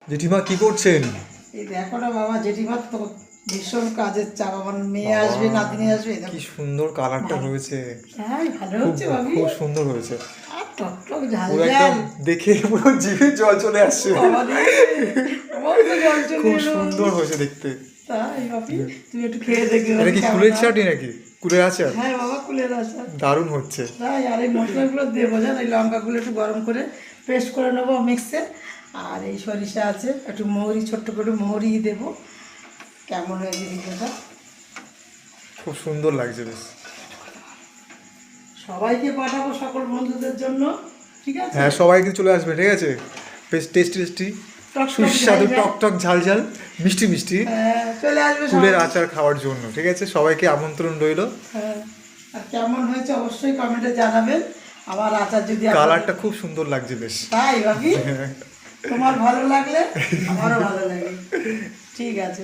জেঠিমা কি করছেন? এই দেখো না বাবা, জেঠিমা তো ভীষণ কাজের চাপ। আমার মেয়ে আসবে, নাতনি আসবে। কি সুন্দর কালারটা ভালো। হয়েছে। হ্যাঁ, ভালো খুব হচ্ছে ভাবি। খুব সুন্দর হয়েছে। আর টক ঝাল পুরো ঝাল। একদম দেখে পুরো জিভে জল চলে আসছে। বাবা রে, আমার তো জল চলে খুব এলো। সুন্দর হয়েছে দেখতে। তাই বাপি, তুমি একটু খেয়ে দেখবে এটা কি কেমন কুলের হয়। চাটনি নাকি? কুলের আচার? হ্যাঁ বাবা, কুলের আচার। দারুণ হচ্ছে। তাই, আর এই মশলাগুলো দেবো জান, এই লঙ্কাগুলো একটু গরম করে পেস্ট করে নেবো মিক্সে। আর এই সরিষা আছে, একটু মৌরি, ছোট্ট করে মৌরি দেবো। কেমন হয়েছে ভিডিওটা? খুব সুন্দর লাগছে বেশ। সবাইকে পাঠাবো, সকল বন্ধুদের জন্য। ঠিক আছে। হ্যাঁ, সবাই কিন্তু চলে আসবে, ঠিক আছে? বেশ টেস্টি টেস্টি, টক টক সুস্বাদু, ঝাল ঝাল। টক টক ঝাল ঝাল, মিষ্টি মিষ্টি হ্যাঁ, চলে আসবে কুলের সবাই। আচার খাওয়ার জন্য, ঠিক আছে? সবাইকে আমন্ত্রণ রইল। হ্যাঁ, আর কেমন হয়েছে অবশ্যই কমেন্টে জানাবেন। আমার আচার যদি কালারটা খুব সুন্দর লাগছে বেশ। তাই ভাবি, তোমার ভালো লাগলে আমারও ভালো লাগে। ঠিক আছে।